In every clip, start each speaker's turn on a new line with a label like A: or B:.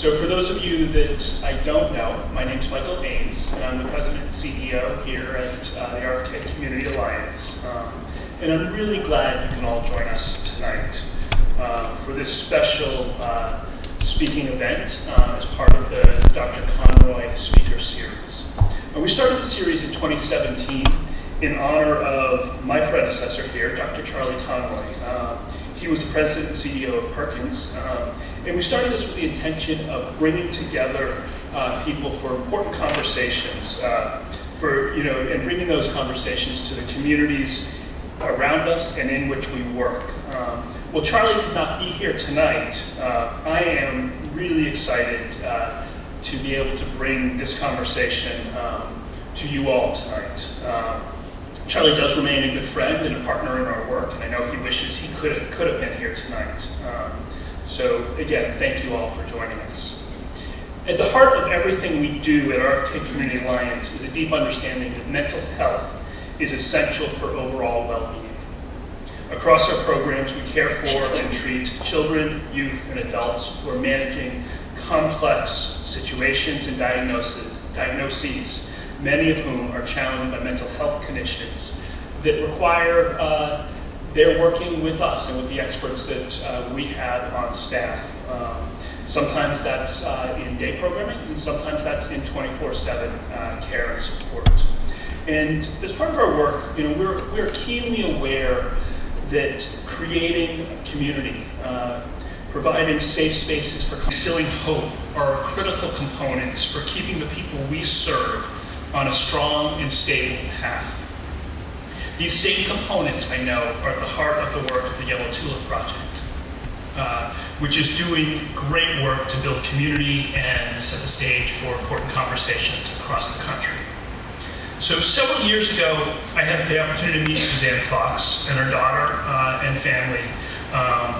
A: So for those of you that I don't know, my name is Michael Ames, and I'm the President and CEO here at the RFK Community Alliance. And I'm really glad you can all join us tonight for this special speaking event as part of the Dr. Conroy Speaker Series. We started the series in 2017 in honor of my predecessor here, Dr. Charlie Conroy. He was the President and CEO of Perkins. And we started this with the intention of bringing together people for important conversations, and bringing those conversations to the communities around us and in which we work. Well, Charlie could not be here tonight. I am really excited to be able to bring this conversation to you all tonight. Charlie does remain a good friend and a partner in our work, and I know he wishes he could have been here tonight. So again, thank you all for joining us. At the heart of everything we do at RFK Community Alliance is a deep understanding that mental health is essential for overall well-being. Across our programs, we care for and treat children, youth, and adults who are managing complex situations and diagnoses, many of whom are challenged by mental health conditions that require they're working with us and with the experts that we have on staff. Sometimes that's in day programming, and sometimes that's in 24/7 care and support. And as part of our work, we're keenly aware that creating a community, providing safe spaces for instilling hope are critical components for keeping the people we serve on a strong and stable path. These same components, I know, are at the heart of the work of the Tulip Project, which is doing great work to build community and set the stage for important conversations across the country. So several years ago, I had the opportunity to meet Suzanne Fox and her daughter and family.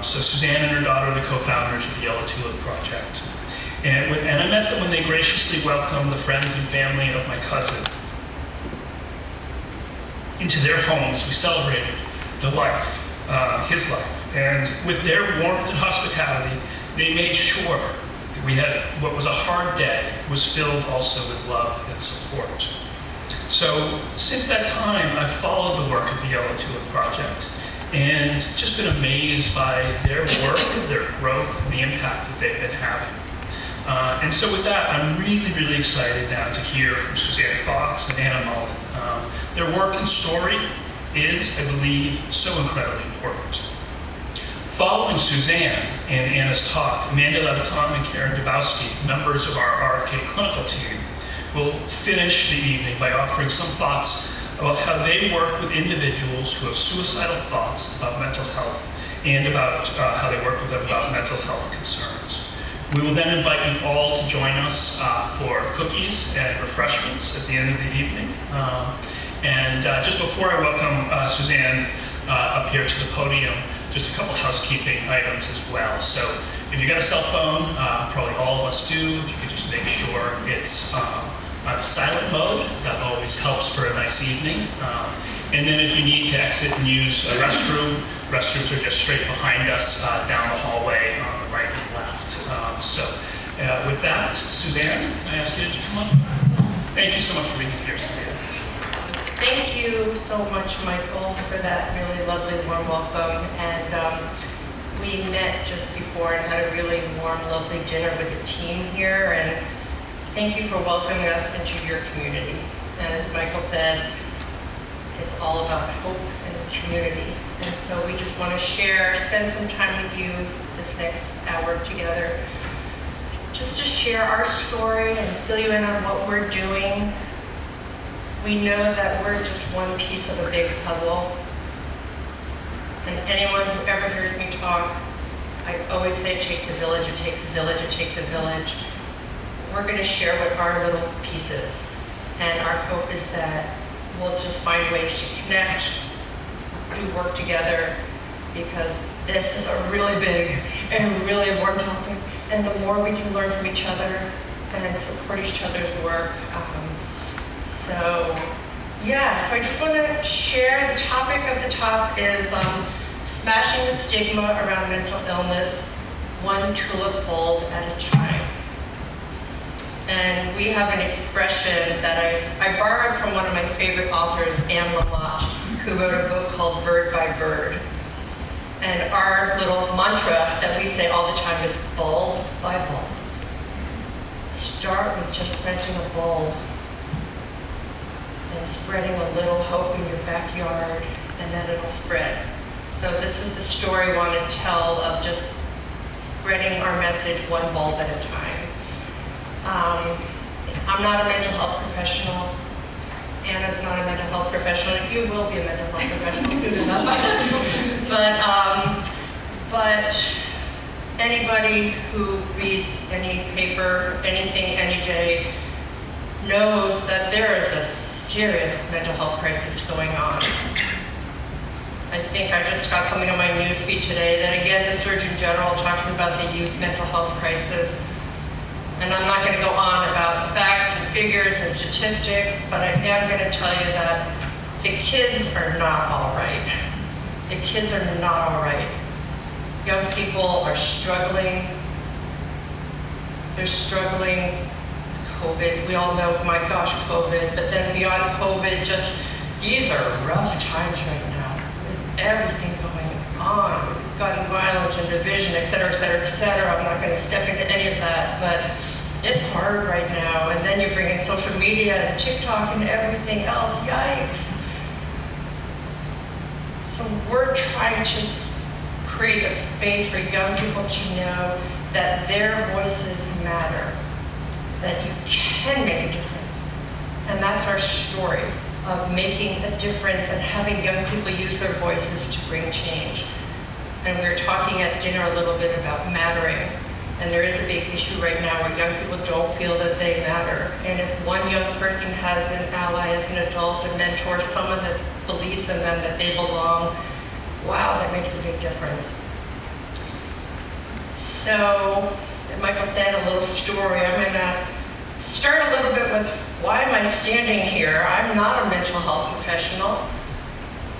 A: So Suzanne and her daughter are the co-founders of the Tulip Project. And I met them when they graciously welcomed the friends and family of my cousin into their homes. We celebrated the life, his life. And with their warmth and hospitality, they made sure that we had what was a hard day was filled also with love and support. So since that time, I've followed the work of the Tulip Project and just been amazed by their work, their growth, and the impact that they've been having. And so with that, I'm really, really excited now to hear from Suzanne Fox and Anna Mullen. Their work and story is, I believe, so incredibly important. Following Suzanne and Anna's talk, Amanda Leviton and Karen Dubowski, members of our RFK clinical team, will finish the evening by offering some thoughts about how they work with individuals who have suicidal thoughts about mental health and about how they work with them about mental health concerns. We will then invite you all to join us for cookies and refreshments at the end of the evening. Just before I welcome Suzanne up here to the podium, just a couple housekeeping items as well. So if you got a cell phone, probably all of us do, if you could just make sure it's on silent mode, that always helps for a nice evening. And then if you need to exit and use a restroom, restrooms are just straight behind us down the hallway on the right and left. With that, Suzanne, can I ask you to come up? Thank you so much for being here, Suzanne.
B: Thank you so much, Michael, for that really lovely warm welcome. And we met just before and had a really warm, lovely dinner with the team here. And thank you for welcoming us into your community. And as Michael said, it's all about hope and community. And so we just want to spend some time with you this next hour together, just to share our story and fill you in on what we're doing. We know that we're just one piece of a big puzzle. And anyone who ever hears me talk, I always say it takes a village, it takes a village, it takes a village. We're going to share what our little piece is. And our hope is that we'll just find ways to connect, do work together, because this is a really big and really important topic, and the more we can learn from each other and support each other's work. So I just want to share the topic of the talk is smashing the stigma around mental illness, one tulip bulb at a time. And we have an expression that I borrowed from one of my favorite authors, Anne Lamott, who wrote a book called Bird by Bird. And our little mantra that we say all the time is bulb by bulb. Start with just planting a bulb and spreading a little hope in your backyard, and then it'll spread. So this is the story I want to tell of just spreading our message one bulb at a time. I'm not a mental health professional. Anna's not a mental health professional. You will be a mental health professional soon enough. But anybody who reads any paper, anything, any day, knows that there is a serious mental health crisis going on. I think I just got something on my news feed today that again the Surgeon General talks about the youth mental health crisis. And I'm not going to go on about facts and figures and statistics, but I am going to tell you that the kids are not all right. The kids are not all right. Young people are struggling. They're struggling. COVID, we all know, my gosh, COVID, but then beyond COVID, just these are rough times right now with everything going on, with gun violence and division, et cetera, et cetera, et cetera. I'm not going to step into any of that, but it's hard right now. And then you bring in social media and TikTok and everything else. Yikes. So we're trying to create a space for young people to know that their voices matter, that you can make a difference. And that's our story of making a difference and having young people use their voices to bring change. And we were talking at dinner a little bit about mattering. And there is a big issue right now where young people don't feel that they matter. And if one young person has an ally as an adult, a mentor, someone that believes in them, that they belong, wow, that makes a big difference. So, Michael said a little story. I'm going to start a little bit with why am I standing here? I'm not a mental health professional.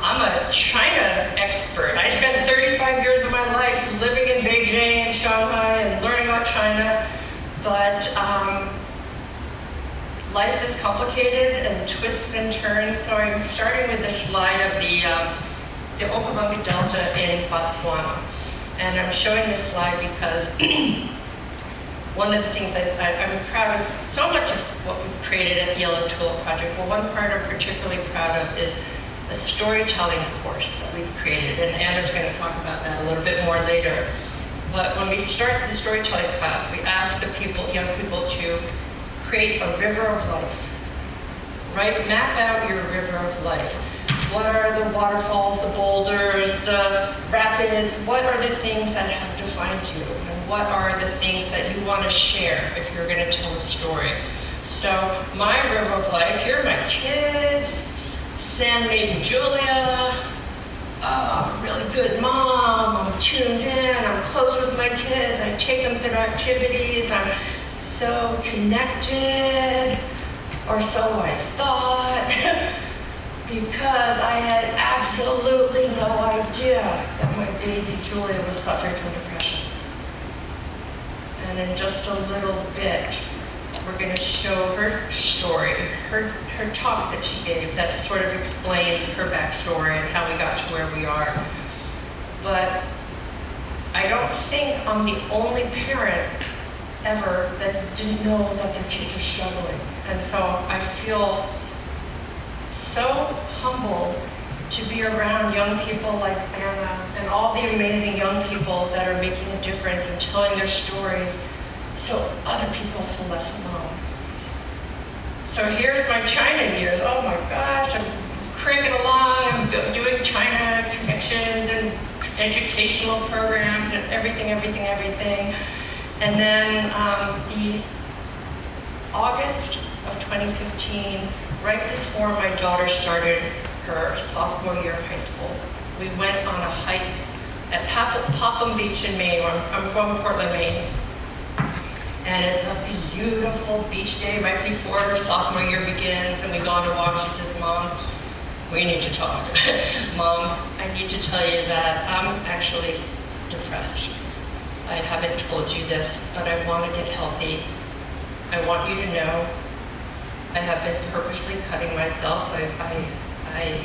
B: I'm a China expert. I spent 35 years of my life living in Beijing and Shanghai and learning about China, but life is complicated and twists and turns, so I'm starting with this slide of the Okavango Delta in Botswana. And I'm showing this slide because one of the things I'm proud of, so much of what we've created at the Yellow Tulip Project, but one part I'm particularly proud of is a storytelling course that we've created, and Anna's going to talk about that a little bit more later. But when we start the storytelling class, we ask the people, young people, to create a river of life, right? Map out your river of life. What are the waterfalls, the boulders, the rapids? What are the things that have defined you? And what are the things that you want to share if you're going to tell a story? So my river of life, here are my kids. Sam, Nate, and Julia. Oh, I'm a really good mom. I'm tuned in. I'm close with my kids. I take them through activities. I'm so connected, or so I thought, because I had absolutely no idea that my baby Julia was suffering from depression. And in just a little bit, we're going to show her story, her talk that she gave that sort of explains her backstory and how we got to where we are. But I don't think I'm the only parent ever that didn't know that their kids are struggling. And so I feel so humbled to be around young people like Anna and all the amazing young people that are making a difference and telling their stories so other people feel less alone. So here's my China years. Oh my gosh, I'm cranking along. I'm doing China connections and educational programs and everything. And then the August of 2015, right before my daughter started her sophomore year of high school, we went on a hike at Popham Beach in Maine. I'm from Portland, Maine. And it's a beautiful beach day right before her sophomore year begins, and we go on a walk. She says, Mom, we need to talk. Mom, I need to tell you that I'm actually depressed. I haven't told you this, but I want to get healthy. I want you to know I have been purposely cutting myself. I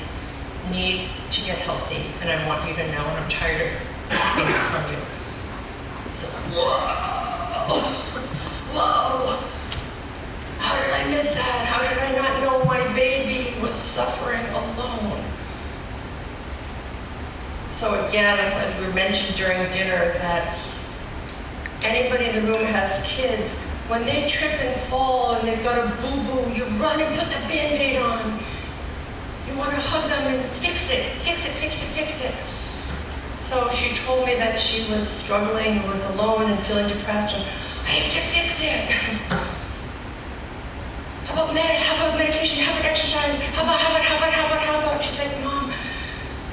B: need to get healthy, and I want you to know, and I'm tired of keeping this from you. So, whoa, whoa. How did I miss that? How did I not know my baby was suffering alone? So again, as we mentioned during dinner, that anybody in the room has kids, when they trip and fall and they've got a boo-boo, you run and put the Band-Aid on. You want to hug them and fix it, fix it, fix it, fix it. So she told me that she was struggling, was alone and feeling depressed, and I have to fix it. How about medication? How about exercise? How about? She's like, Mom,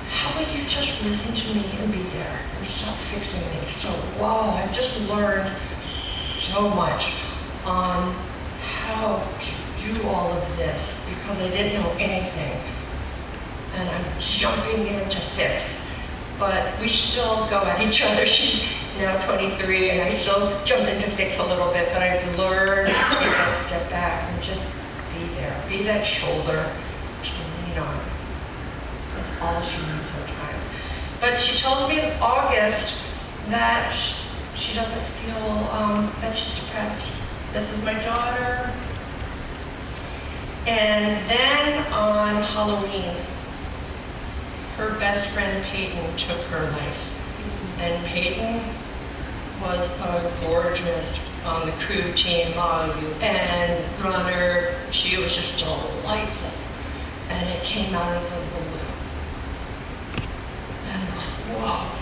B: how about you just listen to me and be there and stop fixing me? So, wow, I've just learned so much on how to do all of this because I didn't know anything. And I'm jumping in to fix. But we still go at each other. She's now 23 and I still jump in to fix a little bit, but I've learned to take that step back and just be there. Be that shoulder to lean on. That's all she needs sometimes. But she tells me in August that she doesn't feel that she's depressed. This is my daughter. And then on Halloween, her best friend Peyton took her life. And Peyton was a gorgeous on the crew team, UN runner. She was just delightful. And it came out of the blue. And I'm like, whoa.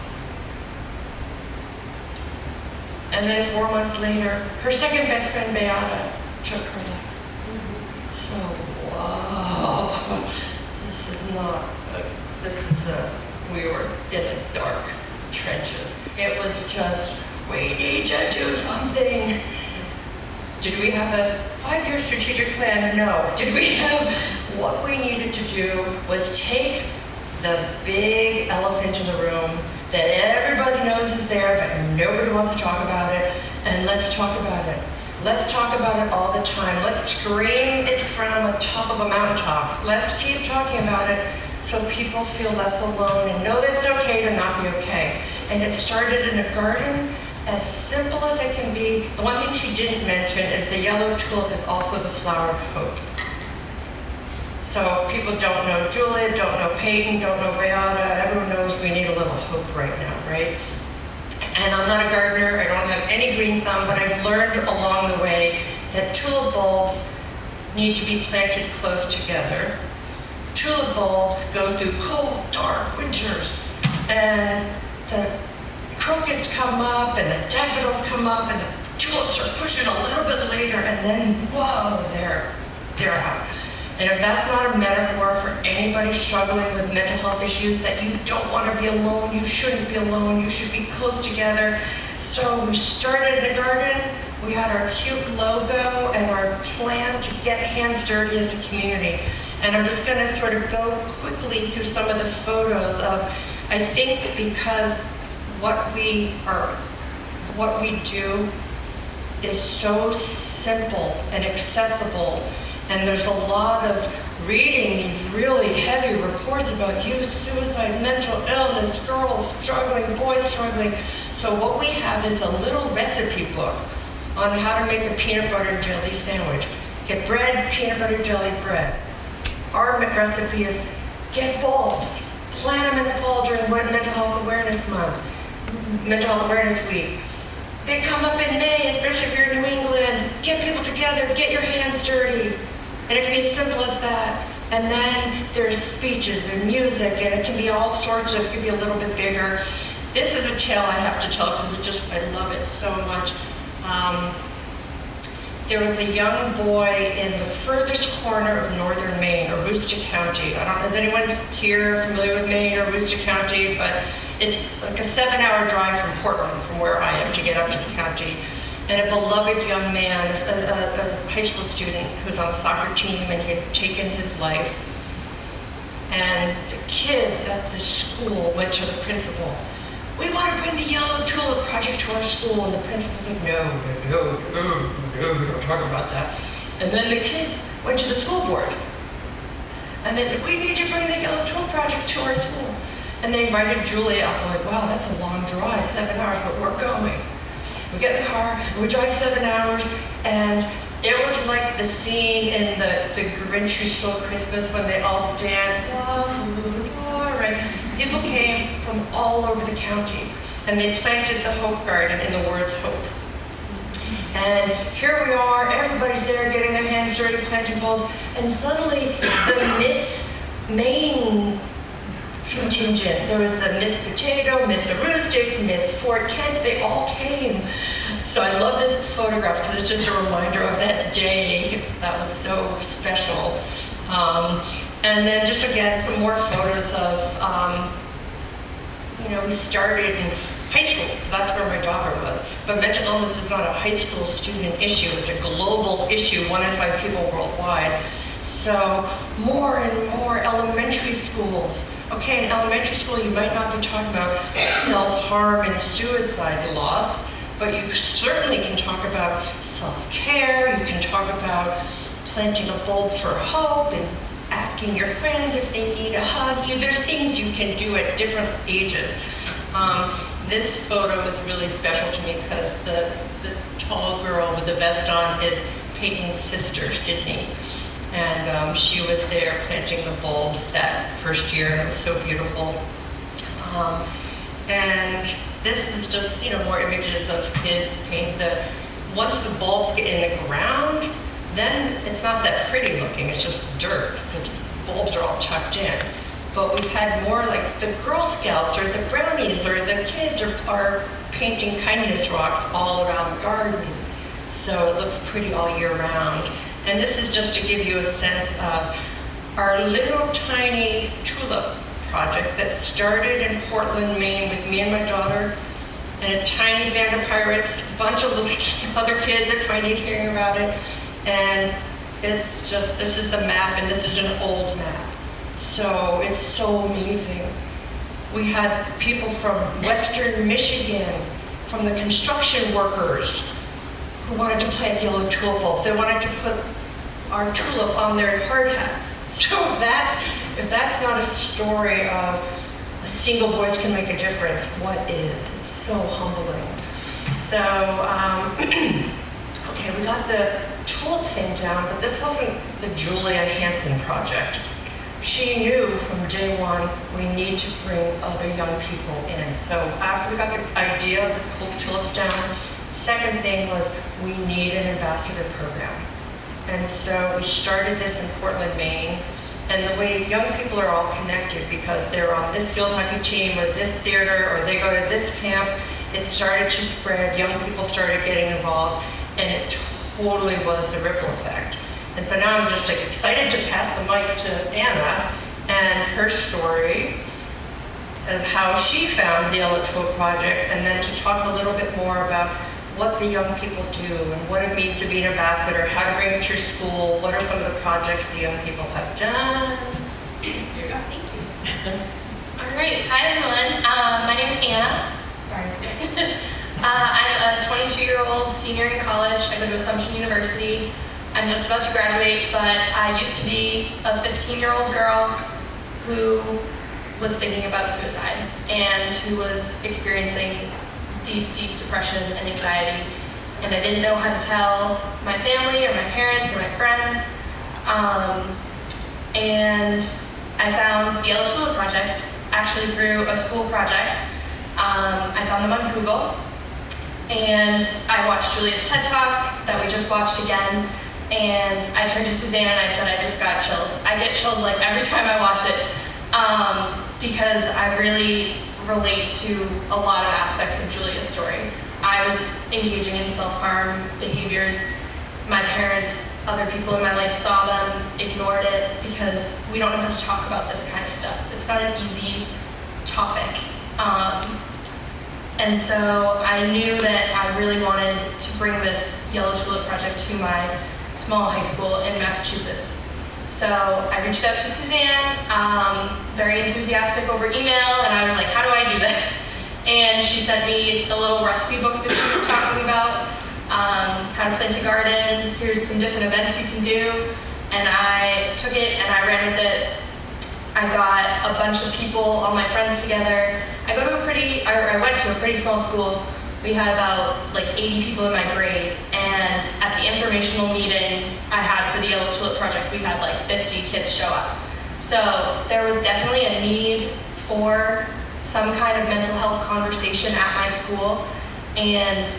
B: And then 4 months later, her second best friend, Beata, took her life. So, whoa, we were in the dark trenches. It was just, we need to do something. Did we have a 5-year strategic plan? No. Did we have, what we needed to do was take the big elephant in the room that everybody knows is there, but nobody wants to talk about it, and let's talk about it. Let's talk about it all the time. Let's scream it from the top of a mountaintop. Let's keep talking about it so people feel less alone and know that it's okay to not be okay. And it started in a garden, as simple as it can be. The one thing she didn't mention is the yellow tulip is also the flower of hope. So if people don't know Julia, don't know Peyton, don't know Beata, everyone knows we need a little hope right now, right? And I'm not a gardener, I don't have any green thumb, but I've learned along the way that tulip bulbs need to be planted close together. Tulip bulbs go through cold, dark winters, and the crocus come up, and the daffodils come up, and the tulips are pushing a little bit later, and then, whoa, they're out. And if that's not a metaphor for anybody struggling with mental health issues, that you don't want to be alone, you shouldn't be alone, you should be close together. So we started in a garden, we had our cute logo and our plan to get hands dirty as a community. And I'm just going to sort of go quickly through some of the photos of, I think because what we do is so simple and accessible. And there's a lot of reading these really heavy reports about youth suicide, mental illness, girls struggling, boys struggling. So what we have is a little recipe book on how to make a peanut butter jelly sandwich. Get bread, peanut butter jelly bread. Our recipe is get bulbs, plant them in the fall during Mental Health Awareness Month, Mental Health Awareness Week. They come up in May, especially if you're in New England. Get people together, get your hands dirty. And it can be as simple as that. And then there's speeches and music, and it can be all sorts of, it can be a little bit bigger. This is a tale I have to tell because I love it so much. There was a young boy in the furthest corner of northern Maine, Aroostook County. I don't know, is anyone here familiar with Maine or Aroostook County? But It's like a 7-hour drive from Portland, from where I am, to get up to the county. And a beloved young man, a high school student who was on the soccer team, and he had taken his life. And the kids at the school went to the principal. We want to bring the Yellow Tulip Project to our school. And the principal said, no, we don't talk about that. And then the kids went to the school board. And they said, we need to bring the Yellow Tulip Project to our school. And they invited Julia up. They're like, wow, that's a long drive, 7 hours, but we're going. We get in the car, and we drive 7 hours, and it was like the scene in the Grinch Who Stole Christmas when they all stand, right? People came from all over the county, and they planted the Hope Garden in the words hope. And here we are, everybody's there getting their hands dirty, planting bulbs, and suddenly the Miss Maine contingent. There was the Miss Potato, Miss Aroostook, Miss Fort Kent, they all came. So I love this photograph because it's just a reminder of that day. That was so special. And then just again, some more photos of, we started in high school, because that's where my daughter was. But mental illness is not a high school student issue, it's a global issue, 1 in 5 people worldwide. So more and more elementary schools. Okay, in elementary school, you might not be talking about self-harm and suicide loss, but you certainly can talk about self-care, you can talk about planting a bulb for hope and asking your friends if they need a hug. There's things you can do at different ages. This photo was really special to me because the tall girl with the vest on is Peyton's sister, Sydney. And she was there planting the bulbs that first year, and it was so beautiful. And this is just, more images of kids paint once the bulbs get in the ground, then it's not that pretty looking, it's just dirt, because bulbs are all tucked in. But we've had more like the Girl Scouts or the Brownies or the kids are painting kindness rocks all around the garden. So it looks pretty all year round. And this is just to give you a sense of our little tiny tulip project that started in Portland, Maine with me and my daughter and a tiny band of pirates, a bunch of other kids that finally hearing about it. And it's just, this is the map, and this is an old map. So it's so amazing. We had people from Western Michigan, from the construction workers, who wanted to plant yellow tulip bulbs. They wanted to put our tulip on their hard hats. So if that's not a story of a single voice can make a difference, what is? It's so humbling. So, okay, we got the tulip thing down, but this wasn't the Julia Hansen project. She knew from day one we need to bring other young people in. So after we got the idea of the tulips down, second thing was we need an ambassador program. And so we started this in Portland, Maine. And the way young people are all connected because they're on this field hockey team or this theater or they go to this camp, it started to spread. Young people started getting involved, and it totally was the ripple effect. And so now I'm just like excited to pass the mic to Anna and her story of how she found the Yellow Tulip Project, and then to talk a little bit more about what the young people do and what it means to be an ambassador, how to bring it to your school, what are some of the projects the young people have done.
C: Here you go. Thank you. All right. Hi, everyone. My name is Anna. Sorry. I'm a 22-year-old senior in college. I go to Assumption University. I'm just about to graduate, but I used to be a 15-year-old girl who was thinking about suicide and who was experiencing deep, deep depression and anxiety. And I didn't know how to tell my family or my parents or my friends. And I found the Yellow Tulip Project actually through a school project. I found them on Google. And I watched Julia's TED Talk that we just watched again. And I turned to Suzanne and I said, I just got chills. I get chills like every time I watch it because I really relate to a lot of aspects of Julia's story. I was engaging in self-harm behaviors. My parents, other people in my life saw them, ignored it because we don't know how to talk about this kind of stuff. It's not an easy topic. And so I knew that I really wanted to bring this Yellow Tulip Project to my small high school in Massachusetts. So I reached out to Suzanne, very enthusiastic over email, and I was like, how do I do this? And she sent me the little recipe book that she was talking about, how to plant a garden, here's some different events you can do. And I took it and I ran with it. I got a bunch of people, all my friends together. I went to a pretty small school. We had about like 80 people in my grade, and at the informational meeting I had for the Yellow Tulip Project, we had like 50 kids show up. So there was definitely a need for some kind of mental health conversation at my school, and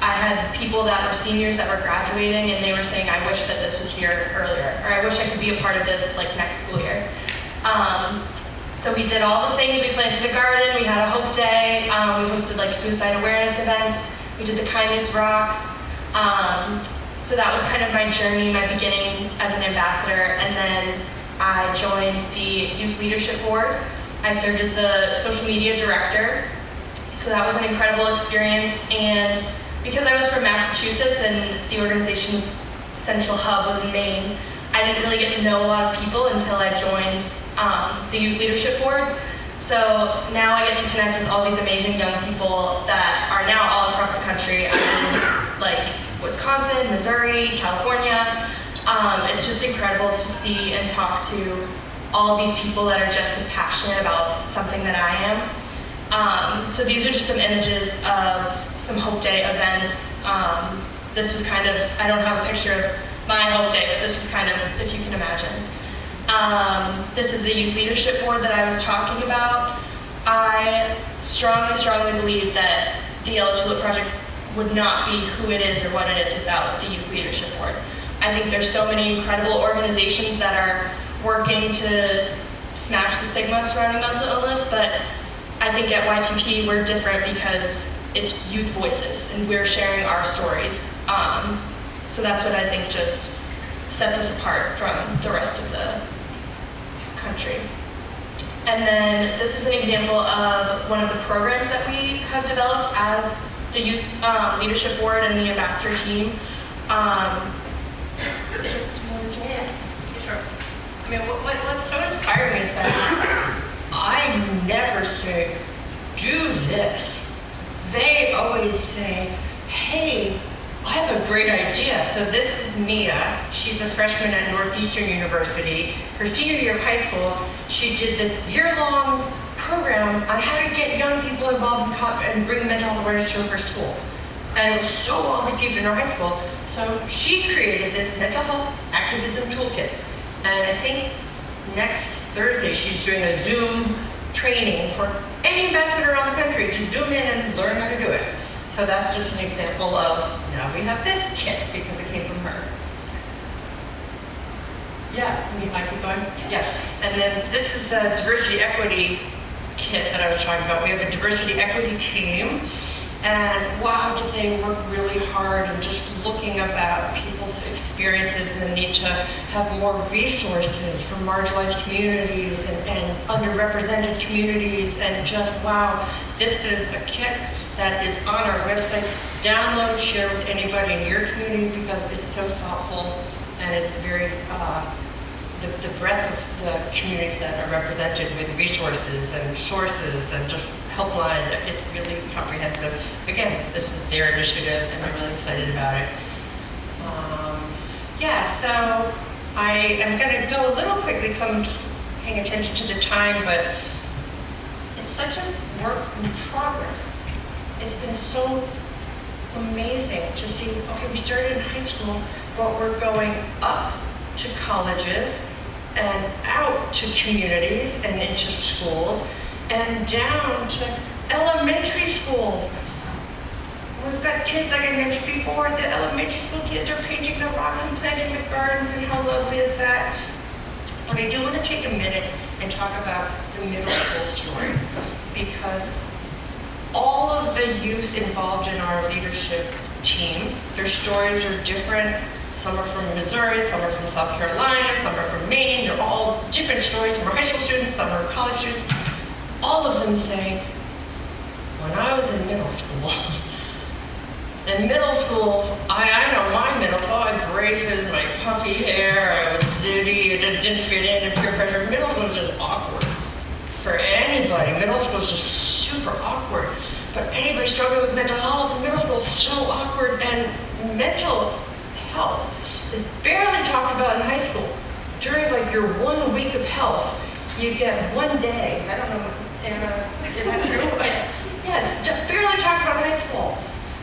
C: I had people that were seniors that were graduating, and they were saying, I wish that this was here earlier, or I wish I could be a part of this like next school year. So we did all the things. We planted a garden, we had a hope day, we hosted like suicide awareness events, we did the kindness rocks. So that was kind of my journey, my beginning as an ambassador, and then I joined the Youth Leadership Board. I served as the social media director, so that was an incredible experience. And because I was from Massachusetts and the organization's central hub was in Maine, I didn't really get to know a lot of people until I joined the Youth Leadership Board. So now I get to connect with all these amazing young people that are now all across the country. I'm in like Wisconsin, Missouri, California. It's just incredible to see and talk to all of these people that are just as passionate about something that I am. So these are just some images of some Hope Day events. This was kind of, I don't have a picture of my Hope Day, but this was kind of, if you can imagine. This is the Youth Leadership Board that I was talking about. I strongly, strongly believe that the Yellow Tulip Project would not be who it is or what it is without the Youth Leadership Board. I think there's so many incredible organizations that are working to smash the stigma surrounding mental illness, but I think at YTP we're different because it's youth voices and we're sharing our stories. So that's what I think just sets us apart from the rest of the country. And then this is an example of one of the programs that we have developed as the Youth Leadership Board and the Ambassador team.
B: Sure. I mean, what's so inspiring is that I never say, do this. They always say, hey, I have a great idea. So this is Mia. She's a freshman at Northeastern University. Her senior year of high school, she did this year-long program on how to get young people involved and bring mental health awareness to her school. And it was so well received in her high school. So she created this mental health activism toolkit. And I think next Thursday she's doing a Zoom training for any ambassador around the country to Zoom in and learn how to do it. So that's just an example of, now we have this kit because it came from her. Yeah, I keep going? Yeah. And then this is the diversity equity kit that I was talking about. We have a diversity equity team. And wow, did they work really hard and just looking about people's experiences and the need to have more resources for marginalized communities and underrepresented communities, and just wow, this is a kit that is on our website. Download, share with anybody in your community because it's so thoughtful and it's very, the breadth of the communities that are represented with resources and sources and just helplines, it's really comprehensive. Again, this was their initiative and I'm really excited about it. Yeah, so I am gonna go a little quickly because I'm just paying attention to the time, but it's such a work in progress. It's been so amazing to see, okay, we started in high school, but we're going up to colleges and out to communities and into schools and down to elementary schools. We've got kids, like I mentioned before, the elementary school kids are painting the rocks and planting the gardens, and how lovely is that? But I do want to take a minute and talk about the middle school story, because all of the youth involved in our leadership team, their stories are different. Some are from Missouri, some are from South Carolina, some are from Maine. They're all different stories. Some are high school students, some are college students. All of them say, when I was in middle school, in middle school, I know my middle school, I had braces, my puffy hair, I was zitty, it didn't fit in, and peer pressure. Middle school was just awkward for anybody. Middle school is just super awkward. But anybody struggling with mental health, middle school is so awkward, and mental health is barely talked about in high school. During like your 1 week of health, you get 1 day. I don't know, Anna, is that true? Yeah, it's barely talked about in high school,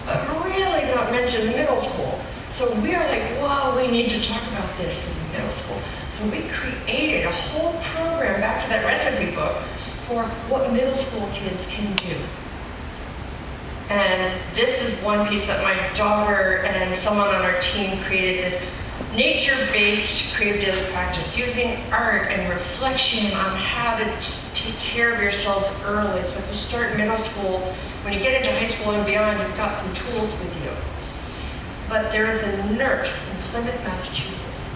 B: but really not mentioned in middle school. So we are like, wow, we need to talk about this in middle school. So we created a whole program, back to that recipe book, for what middle school kids can do. And this is one piece that my daughter and someone on our team created, this nature-based creative daily practice, using art and reflection on how to take care of yourself early. So if you start middle school, when you get into high school and beyond, you've got some tools with you. But there is a nurse in Plymouth, Massachusetts,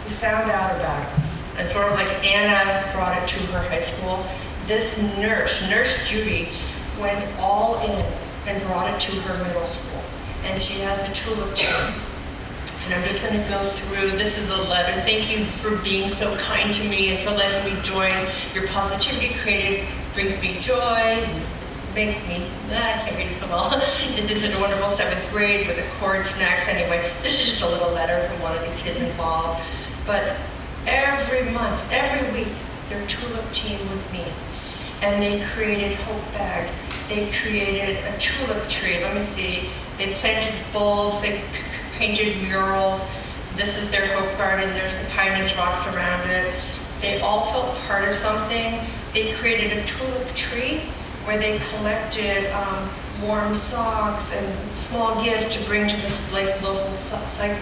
B: who found out about us. And sort of like Anna brought it to her high school, this nurse, Nurse Judy, went all in and brought it to her middle school. And she has a Tulip team. And I'm just going to go through, this is a letter. Thank you for being so kind to me and for letting me join. Your positivity created brings me joy, makes me, I can't read it so well. This is a wonderful 7th grade with accord snacks. Anyway, this is just a little letter from one of the kids involved. But every month, every week, their Tulip team with me. And they created hope bags. They created a tulip tree. Let me see. They planted bulbs. They painted murals. This is their hope garden. There's the kindness rocks around it. They all felt part of something. They created a tulip tree where they collected warm socks and small gifts to bring to this local psych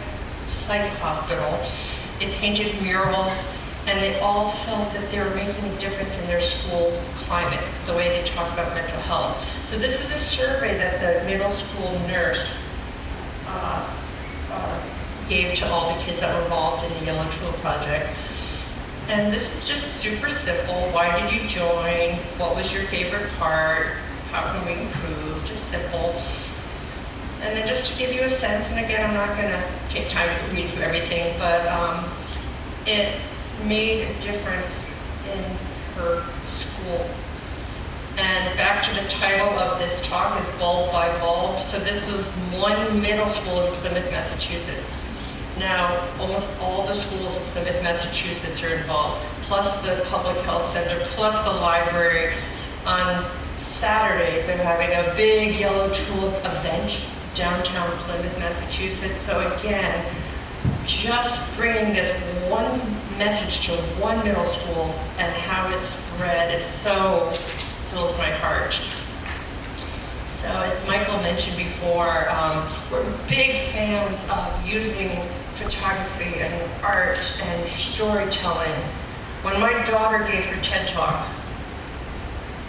B: hospital. They painted murals, and they all felt that they were making a difference in their school climate, the way they talk about mental health. So this is a survey that the middle school nurse gave to all the kids that were involved in the Yellow Tulip Project. And this is just super simple. Why did you join? What was your favorite part? How can we improve? Just simple. And then just to give you a sense, and again, I'm not going to take time to read through everything, but it made a difference in her school. And back to the title of this talk is Bulb by Bulb. So this was one middle school in Plymouth, Massachusetts. Now, almost all the schools in Plymouth, Massachusetts are involved, plus the public health center, plus the library. On Saturday, they're having a big Yellow Tulip event downtown Plymouth, Massachusetts. So again, just bringing this one message to one middle school and how it's spread, it so fills my heart. So as Michael mentioned before, we're big fans of using photography and art and storytelling. When my daughter gave her TED Talk,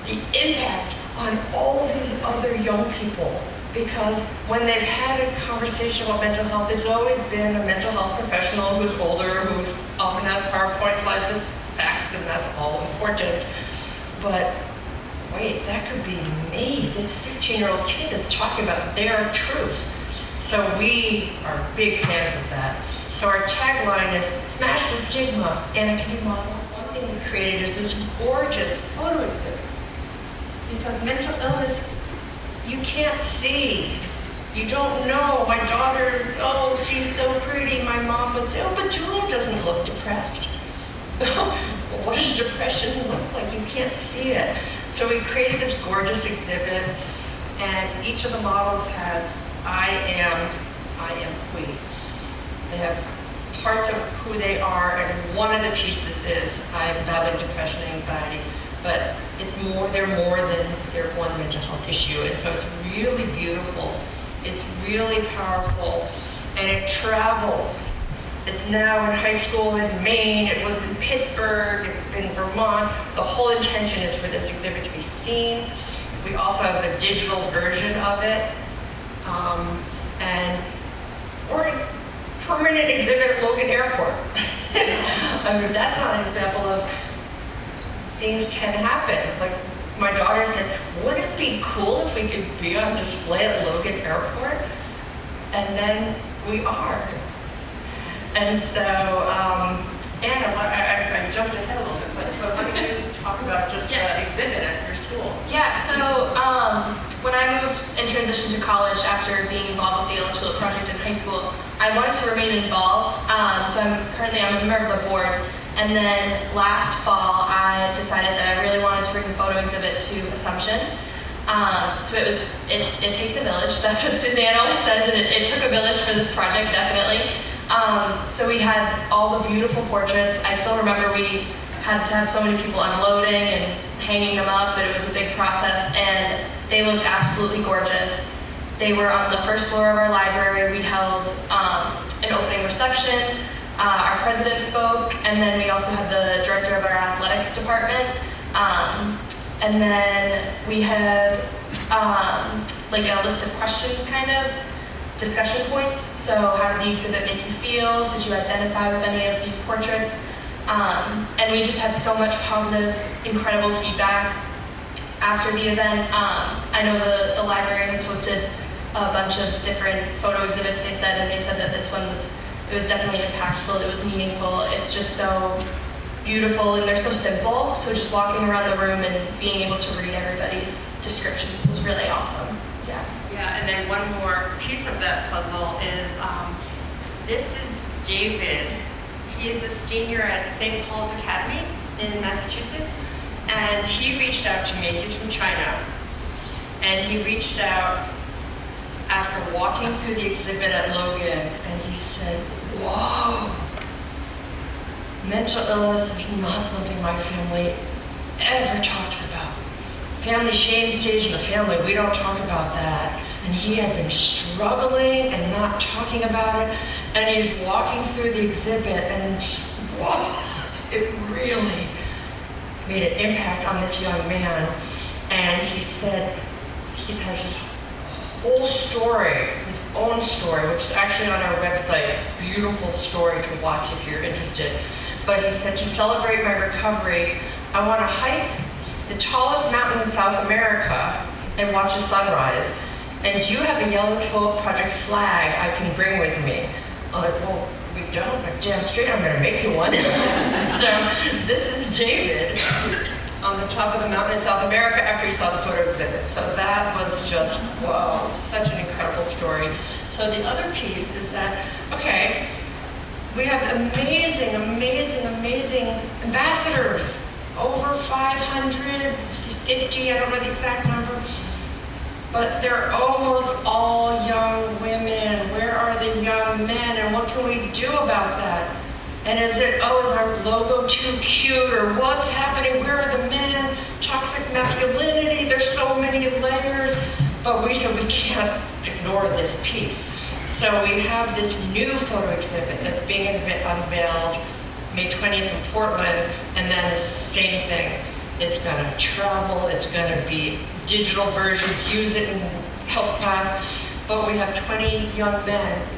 B: the impact on all of these other young people, because when they've had a conversation about mental health, there's always been a mental health professional who's older, who often has PowerPoint slides with facts, and that's all important. But wait, that could be me. This 15-year-old kid is talking about their truth. So we are big fans of that. So our tagline is, smash the stigma. Anna, can you model? One thing we created is this gorgeous photo exhibit. Because mental illness, you can't see. You don't know. My daughter, oh, she's so pretty. My mom would say, oh, but Julia doesn't look depressed. What does depression look like? You can't see it. So we created this gorgeous exhibit, and each of the models has I am queen. They have parts of who they are, and one of the pieces is I am battling depression and anxiety. But it's more, they're more than their one mental health issue. And so it's really beautiful. It's really powerful, and it travels. It's now in high school in Maine, it was in Pittsburgh, it's in Vermont. The whole intention is for this exhibit to be seen. We also have a digital version of it. And we're a permanent exhibit at Logan Airport. I mean, that's not an example of things can happen. Like my daughter said, wouldn't it be cool if we could be on display at Logan Airport? And then we are. And so, Anna, I jumped ahead a little bit, but why don't you talk about just the exhibit at your school?
C: Yeah, so when I moved and transitioned to college after being involved with the Tulip Project in high school, I wanted to remain involved. So I'm a member of the board. And then last fall, I decided that I really wanted to bring the photo exhibit to Assumption. So it takes a village. That's what Suzanne always says, and it took a village for this project, definitely. So we had all the beautiful portraits. I still remember we had to have so many people unloading and hanging them up, but it was a big process, and they looked absolutely gorgeous. They were on the first floor of our library. We held an opening reception. Our president spoke, and then we also had the director of our athletics department. And then we had like a list of questions, kind of discussion points. So how did the exhibit make you feel? Did you identify with any of these portraits? And we just had so much positive, incredible feedback after the event. I know the library has hosted a bunch of different photo exhibits, they said, and they said that this one was definitely impactful, it was meaningful, it's just so beautiful, and they're so simple, so just walking around the room and being able to read everybody's descriptions was really awesome.
D: Yeah, and then one more piece of that puzzle is, this is David. He is a senior at St. Paul's Academy in Massachusetts, and he reached out to me. He's from China, and he reached out after walking through the exhibit at Logan, and he said, whoa, mental illness is not something my family ever talks about. Family shame stays in the family, we don't talk about that. And he had been struggling and not talking about it, and he's walking through the exhibit, and whoa, it really made an impact on this young man. And he said he has his whole story, his own story, which is actually on our website, beautiful story to watch if you're interested. But he said, to celebrate my recovery, I want to hike the tallest mountain in South America and watch a sunrise. And do you have a Yellow Tulip Project flag I can bring with me? I'm like, well, we don't, but damn straight I'm gonna make you one. So this is David on the top of the mountain in South America after he saw the photo exhibit. So that was just, whoa, such an incredible story. So the other piece is that, okay, we have amazing, amazing, amazing ambassadors. Over 550, I don't know the exact number, but they're almost all young women. Where are the young men, and what can we do about that? And is our logo too cute, or what's happening? Where are the men? Toxic masculinity, there's so many layers. But we said we can't ignore this piece. So we have this new photo exhibit that's being unveiled May 20th in Portland, and then the same thing. It's gonna travel, it's gonna be digital versions, use it in health class, but we have 20 young men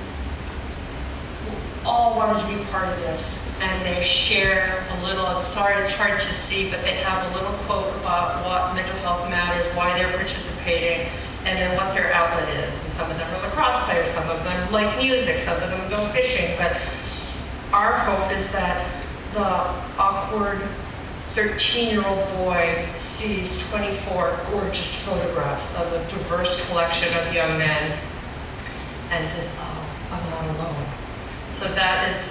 D: who all wanted to be part of this, and they share a little, I'm sorry it's hard to see, but they have a little quote about what mental health matters, why they're participating, and then what their outlet is. And some of them are lacrosse players, some of them like music, some of them go fishing, but our hope is that the awkward 13-year-old boy sees 24 gorgeous photographs of a diverse collection of young men and says, oh, I'm not alone. So that is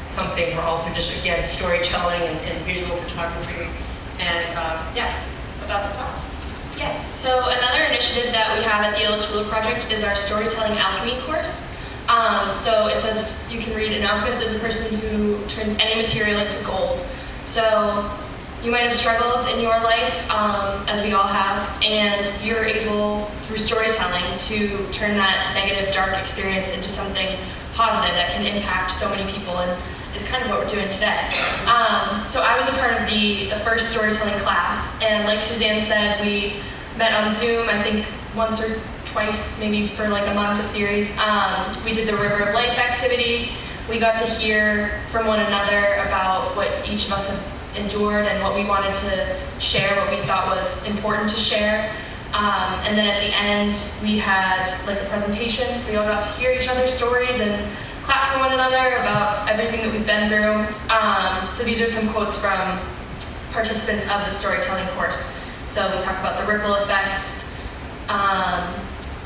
D: something we're also just, again, storytelling and visual photography. And yeah, about the class.
C: Yes, so another initiative that we have at the Yellow Tulip Project is our Storytelling Alchemy course. So it says you can read, an alchemist is a person who turns any material into gold. So you might have struggled in your life, as we all have, and you're able, through storytelling, to turn that negative, dark experience into something positive that can impact so many people, and is kind of what we're doing today. So I was a part of the first storytelling class, and like Suzanne said, we met on Zoom, I think once or twice, maybe for like a month, a series. We did the River of Life activity. We got to hear from one another about what each of us have endured and what we wanted to share, what we thought was important to share. And then at the end, we had like the presentations. We all got to hear each other's stories and clap for one another about everything that we've been through. So these are some quotes from participants of the storytelling course. So we talk about the ripple effect,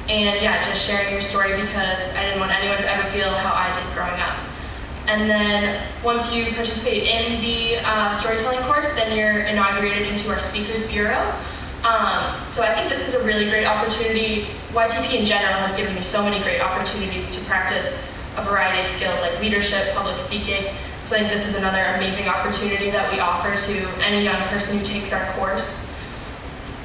C: and yeah, just sharing your story because I didn't want anyone to ever feel how I did growing up. And then once you participate in the storytelling course, then you're inaugurated into our Speakers Bureau. So I think this is a really great opportunity. YTP in general has given me so many great opportunities to practice a variety of skills like leadership, public speaking. So I think this is another amazing opportunity that we offer to any young person who takes our course.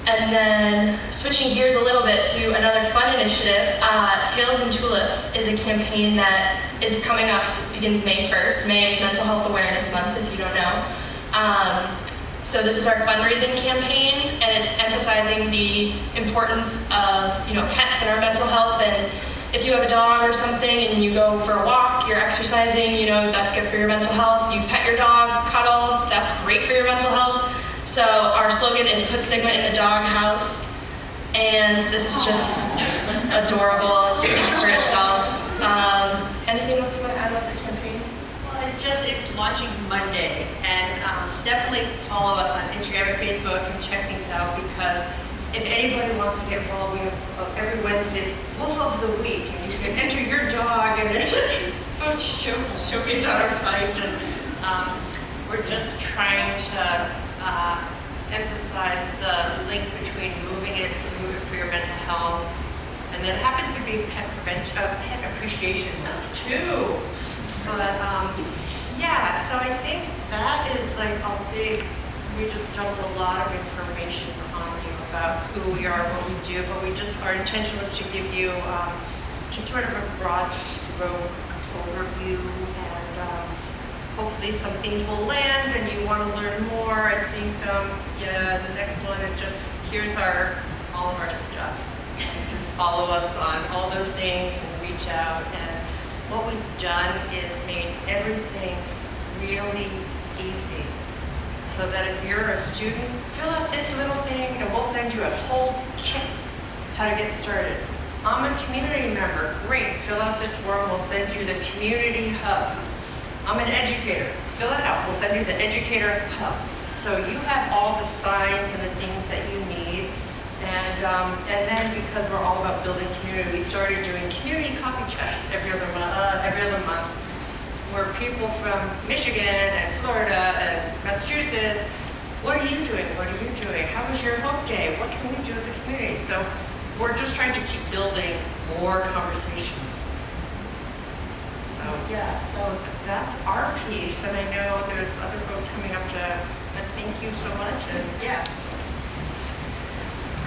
C: And then switching gears a little bit to another fun initiative, Tails and Tulips is a campaign that is coming up, begins May 1st. May is Mental Health Awareness Month, if you don't know. So this is our fundraising campaign, and it's emphasizing the importance of pets and our mental health. And if you have a dog or something and you go for a walk, you're exercising, that's good for your mental health. You pet your dog, cuddle, that's great for your mental health. So our slogan is "Put Stigma in the Dog House," and this is just adorable. It speaks for itself. Anything else you want to add about the campaign?
E: Well, it's launching Monday, and definitely follow us on Instagram and Facebook and check things out, because if anybody wants to get involved, we have every Wednesday Wolf of the Week, and you can enter your dog and showcase on our site. And we're just trying to emphasize the link between moving it for your mental health, and then it happens to be pet appreciation month too. But yeah, so I think that is like a big. We just dumped a lot of information on you about who we are, what we do, but our intention was to give you just sort of a broad stroke overview, and hopefully some things will land and you want to learn more. I think, the next one is just, here's all of our stuff. Just follow us on all those things and reach out. And what we've done is made everything really easy, so that if you're a student, fill out this little thing and we'll send you a whole kit how to get started. I'm a community member, great, fill out this form, we'll send you the community hub. I'm an educator, fill it out, we'll send you the educator hub. So you have all the signs and the things that you need. And then because we're all about building community, we started doing community coffee chats every other month, where people from Michigan and Florida and Massachusetts, what are you doing? What are you doing? How was your Hope Day? What can we do as a community? So we're just trying to keep building more conversations. So yeah, so that's our piece. And I know there's other folks coming up but thank you so much. And yeah.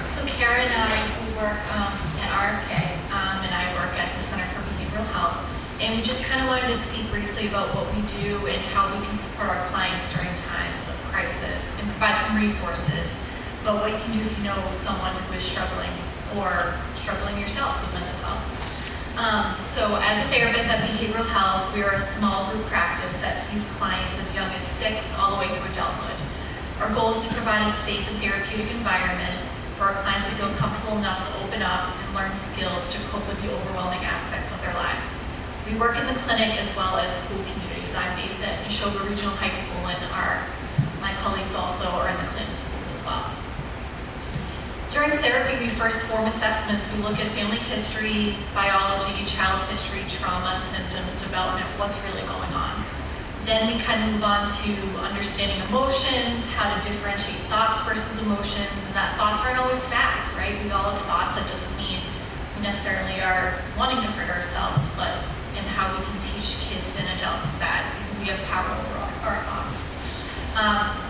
F: So Kara and I, we work at RFK, and I work at the Center for Behavioral Health. And we just kind of wanted to speak briefly about what we do and how we can support our clients during times of crisis and provide some resources about what you can do if you know someone who is struggling or struggling yourself with mental health. So as a therapist at Behavioral Health, we are a small group practice that sees clients as young as 6 all the way through adulthood. Our goal is to provide a safe and therapeutic environment for our clients to feel comfortable enough to open up and learn skills to cope with the overwhelming aspects of their lives. We work in the clinic as well as school communities. I'm based at Neshoba Regional High School, and my colleagues also are in the Clinton schools as well. During therapy, we first form assessments. We look at family history, biology, child's history, trauma, symptoms, development, what's really going on. Then we kind of move on to understanding emotions, how to differentiate thoughts versus emotions, and that thoughts aren't always facts, right? We all have thoughts. That doesn't mean we necessarily are wanting to hurt ourselves, but in how we can teach kids and adults that we have power over our thoughts.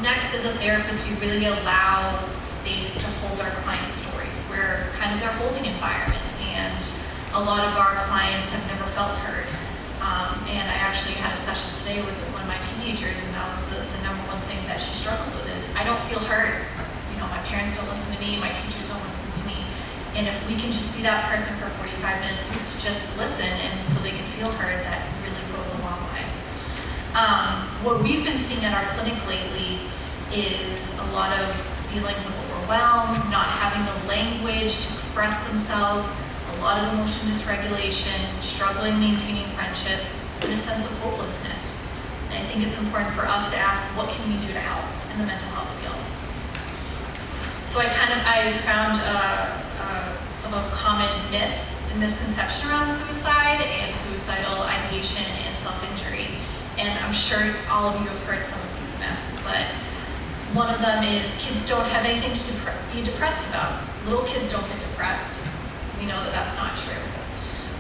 F: Next, as a therapist, we really allow space to hold our clients' stories. We're kind of their holding environment, and a lot of our clients have never felt heard. And I actually had a session today with one of my teenagers, and that was the number one thing that she struggles with is, I don't feel heard. My parents don't listen to me, my teachers don't listen to me. And if we can just be that person for 45 minutes to just listen and so they can feel heard, that really goes a long way. What we've been seeing at our clinic lately is a lot of feelings of overwhelm, not having the language to express themselves, a lot of emotion dysregulation, struggling maintaining friendships, and a sense of hopelessness. And I think it's important for us to ask, what can we do to help in the mental health field? So I found some of common myths and misconception around suicide and suicidal ideation and self-injury. And I'm sure all of you have heard some of these myths, but one of them is kids don't have anything to be depressed about. Little kids don't get depressed. We know that that's not true.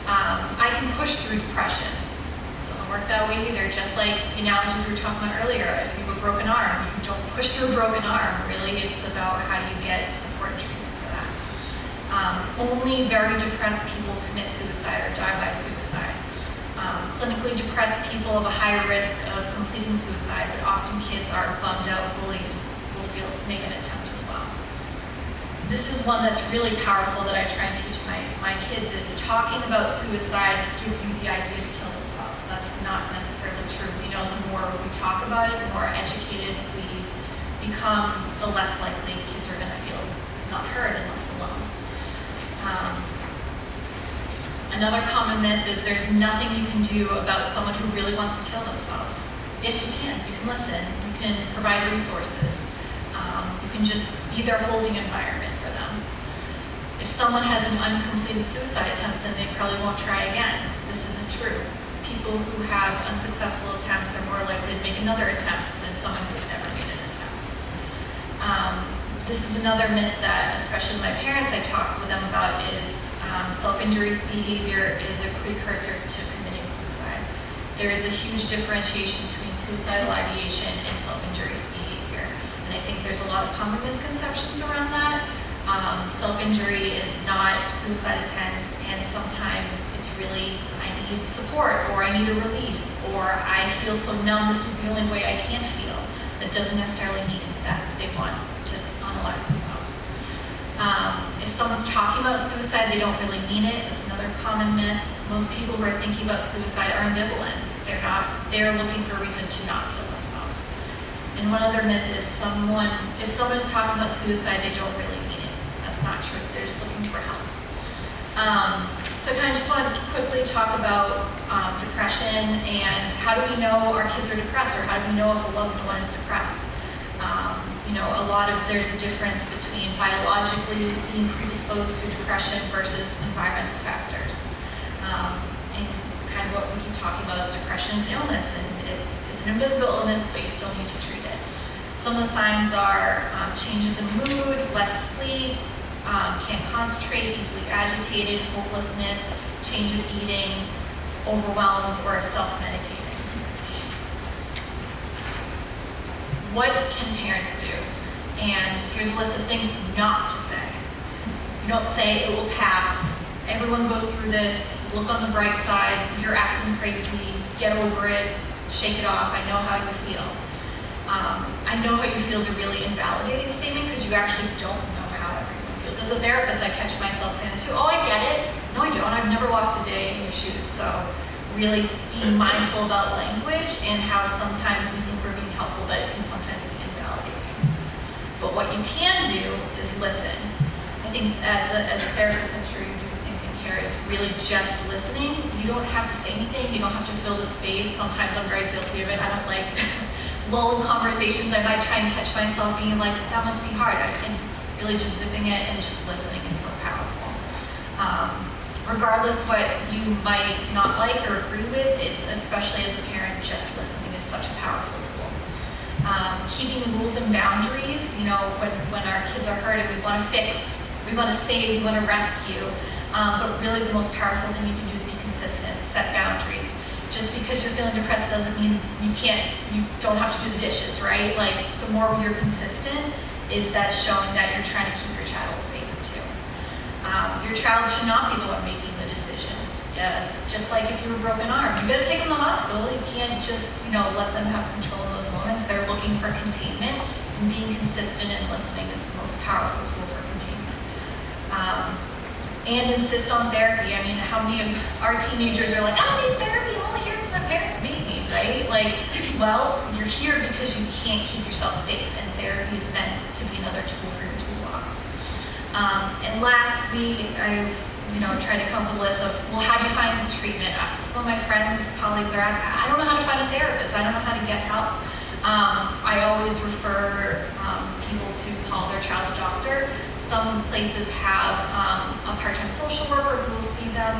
F: I can push through depression. It doesn't work that way either. Just like the analogies we were talking about earlier, if you have a broken arm, you don't push through a broken arm. Really, it's about how do you get support and treatment for that. Only very depressed people commit suicide or die by suicide. Clinically depressed people have a higher risk of completing suicide, but often kids are bummed out, bullied, will make an attempt as well. This is one that's really powerful that I try and teach my kids is talking about suicide gives you the idea to kill themselves. That's not necessarily true. We know the more we talk about it, the more educated we become, the less likely kids are going to feel not heard and less alone. Another common myth is there's nothing you can do about someone who really wants to kill themselves. Yes, you can. You can listen. You can provide resources. You can just be their holding environment for them. If someone has an uncompleted suicide attempt, then they probably won't try again. This isn't true. People who have unsuccessful attempts are more likely to make another attempt than someone who's never made an attempt. This is another myth that, especially my parents, I talk with them about is self-injurious behavior is a precursor to committing suicide. There is a huge differentiation between suicidal ideation and self-injurious behavior. And I think there's a lot of common misconceptions around that. Self-injury is not suicide attempts, and sometimes it's really, I need support, or I need a release, or I feel so numb, this is the only way I can feel. That doesn't necessarily mean that they want to unalive themselves. If someone's talking about suicide, they don't really mean it. It's another common myth. Most people who are thinking about suicide are ambivalent. They're looking for a reason to not kill themselves. And one other myth is if someone is talking about suicide, they don't really mean it. That's not true. They're just looking for help. So I kind of just want to quickly talk about depression and how do we know our kids are depressed, or how do we know if a loved one is depressed? There's a difference between biologically being predisposed to depression versus environmental factors. And kind of what we keep talking about is depression is illness, and it's an invisible illness, but you still need to treat it. Some of the signs are changes in mood, less sleep, can't concentrate, easily agitated, hopelessness, change of eating, overwhelmed, or self-medicating. What can parents do? And here's a list of things not to say. You don't say it will pass, everyone goes through this, look on the bright side, you're acting crazy, get over it, shake it off, I know how you feel. I know how you feel is a really invalidating statement because you actually don't know how everyone feels. As a therapist, I catch myself saying it too, oh, I get it. No, I don't, I've never walked a day in your shoes. So really being mindful about language and how sometimes we think we're being helpful, but it can sometimes be invalidating. But what you can do is listen. I think as a therapist, I'm sure you do the same thing here, is really just listening. You don't have to say anything, you don't have to fill the space. Sometimes I'm very guilty of it. I don't like lull conversations. I might try and catch myself being like, that must be hard. And really just zipping it and just listening is so powerful. Regardless what you might not like or agree with, it's especially as a parent, just listening is such a powerful tool. Keeping rules and boundaries, when our kids are hurt and we want to fix, we want to save, we want to rescue, but really the most powerful thing you can do is be consistent, set boundaries. Just because you're feeling depressed doesn't mean you don't have to do the dishes, right? Like, the more you're consistent, is that showing that you're trying to keep your child safe too. Your child should not be the one making the decisions. Yes, just like if you have a broken arm, you gotta take them to the hospital. You can't just, let them have control in those moments. They're looking for containment, and being consistent and listening is the most powerful tool for containment. And insist on therapy. I mean, how many of our teenagers are like, I don't need therapy, I'm only here because my parents made me, right? Like, well, you're here because you can't keep yourself safe, and therapy is meant to be another tool for your toolbox. And last, I try to come up with a list of, well, how do you find treatment? Some of my friends, colleagues are, I don't know how to find a therapist. I don't know how to get help. I always refer people to call their child's doctor. Some places have a part-time social worker who will see them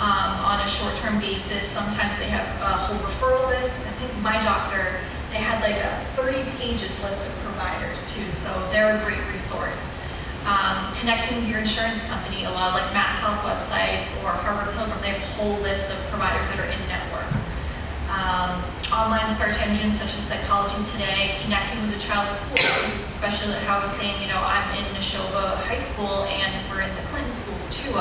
F: on a short-term basis. Sometimes they have a whole referral list. I think my doctor, they had like a 30 pages list of providers too, so they're a great resource. Connecting with your insurance company, a lot of like Mass Health websites or Harvard Pilgrim, they have a whole list of providers that are in network. Online search engines such as Psychology Today, connecting with the child's school, especially how I was saying, I'm in Neshoba High School and we're in the Clinton schools too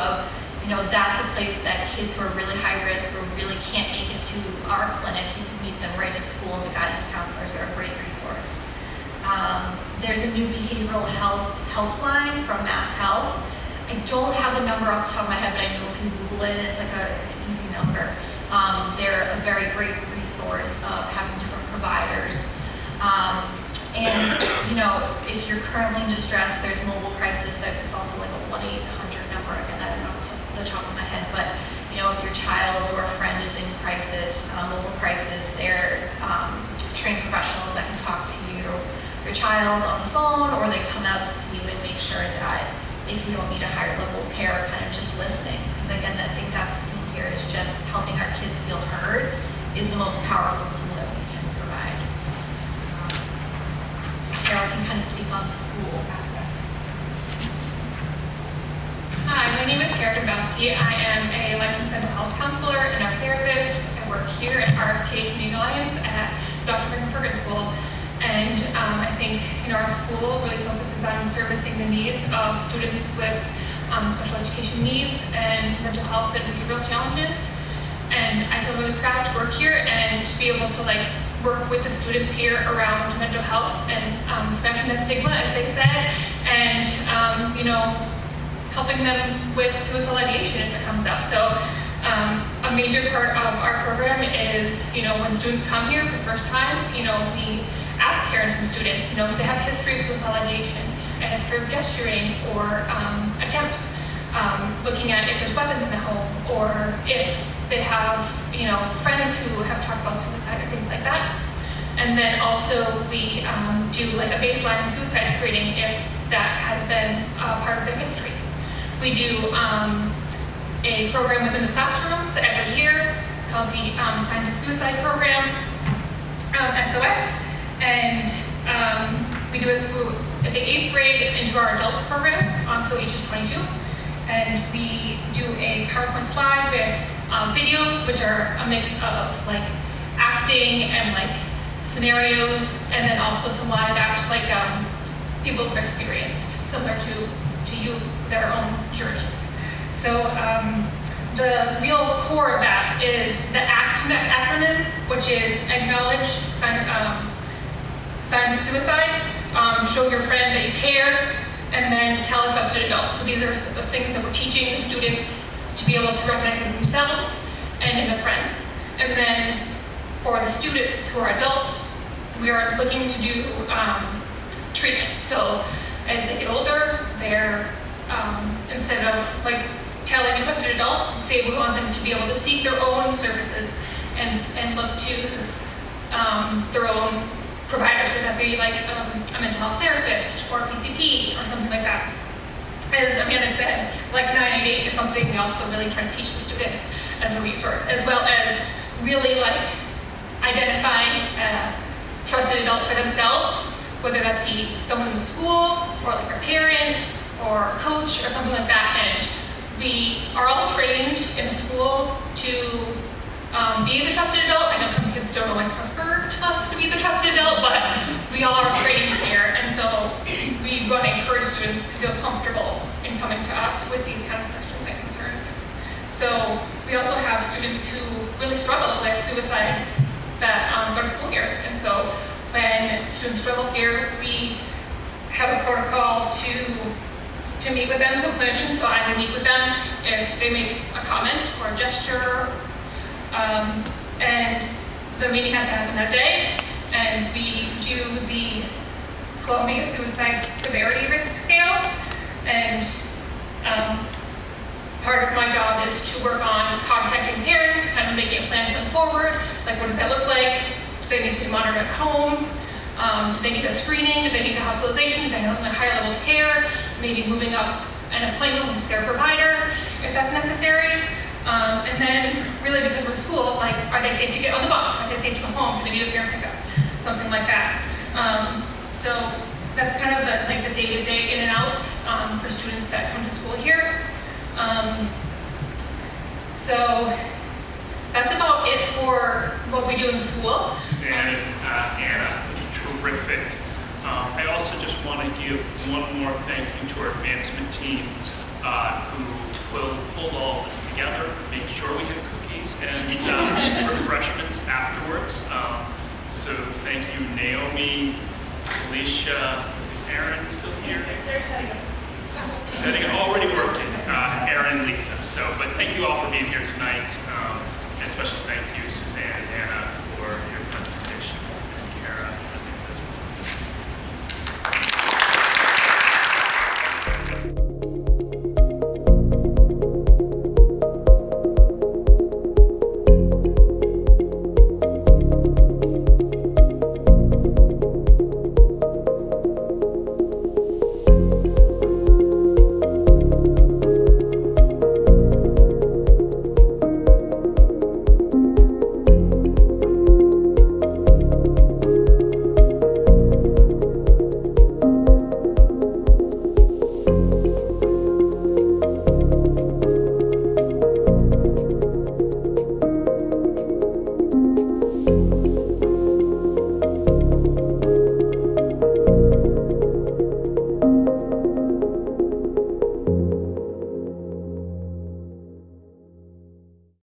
F: that's a place that kids who are really high risk or really can't make it to our clinic, you can meet them right at school, and the guidance counselors are a great resource. There's a new behavioral health helpline from Mass Health. I don't have the number off the top of my head, but I know if you Google it, it's an easy number. They're a very great resource of having different providers. And if you're currently in distress, there's mobile crisis it's also like a 1-800 number. Again, I don't know off the top of my head, but if your child or a friend is in crisis, mobile crisis, they're trained professionals that can talk to your child on the phone, or they come out to see you and make sure that if you don't need a higher level of care, kind of just listening. Because again, I think that's the thing here, is just helping our kids feel heard is the most powerful tool that we can provide. So Carol can kind of speak on the school aspect.
G: Hi, my name is Erica Domsky. I am a licensed mental health counselor and a therapist. I work here at RFK Community Alliance at Dr. Perkins School. And I think our school really focuses on servicing the needs of students with special education needs and mental health and behavioral challenges. And I feel really proud to work here and to be able to work with the students here around mental health and smashing that stigma, as they said, and helping them with suicidal ideation if it comes up. So a major part of our program is, when students come here for the first time, we ask parents and students, if they have a history of suicidal ideation, a history of gesturing or attempts, looking at if there's weapons in the home, or if they have, friends who have talked about suicide or things like that. And then also we do like a baseline suicide screening if that has been part of their history. We do a program within the classrooms every year. It's called the Signs of Suicide Program, SOS. And we do it through the 8th grade into our adult program, so ages 22. And we do a PowerPoint slide with videos, which are a mix of acting and scenarios, and then also some live act, people have experienced, similar to you, their own journeys. So the real core of that is the ACT acronym, which is acknowledge, signs of suicide, show your friend that you care, and then tell a trusted adult. So these are the things that we're teaching the students to be able to recognize in themselves and in their friends. And then for the students who are adults, we are looking to do treatment. So as they get older, they're, instead of telling a trusted adult, we want them to be able to seek their own services and look to their own providers, whether that be a mental health therapist or PCP or something like that. As Amanda said, 988 is something we also really try to teach the students as a resource, as well as really identifying a trusted adult for themselves, whether that be someone in the school or a parent or a coach or something like that. And we are all trained in the school to be the trusted adult. I know some kids don't always prefer us to be the trusted adult, but we all are trained here. And so we want to encourage students to feel comfortable in coming to us with these kind of questions and concerns. So we also have students who really struggle with suicide that go to school here. And so when students struggle here, we have a protocol to meet with them as a clinician. So I would meet with them if they make a comment or a gesture, and the meeting has to happen that day. And we do the Columbia Suicide Severity Risk Scale, and part of my job is to work on contacting parents, kind of making a plan going forward, like what does that look like? Do they need to be monitored at home? Do they need a screening? Do they need a hospitalization? Do they need a higher level of care? Maybe moving up an appointment with their provider if that's necessary. And then really because we're school, like are they safe to get on the bus? Are they safe to go home? Do they need a parent pickup? Something like that. So that's kind of the day-to-day in and outs for students that come to school here. So that's about it for what we do in school.
A: Suzanne and Anna, it was terrific. I also just want to give one more thank you to our advancement team who will pull all this together, make sure we have cookies and refreshments afterwards. So thank you, Naomi, Alicia, is Erin still here?
F: They're setting up.
A: Already working, Erin, Lisa. But thank you all for being here tonight.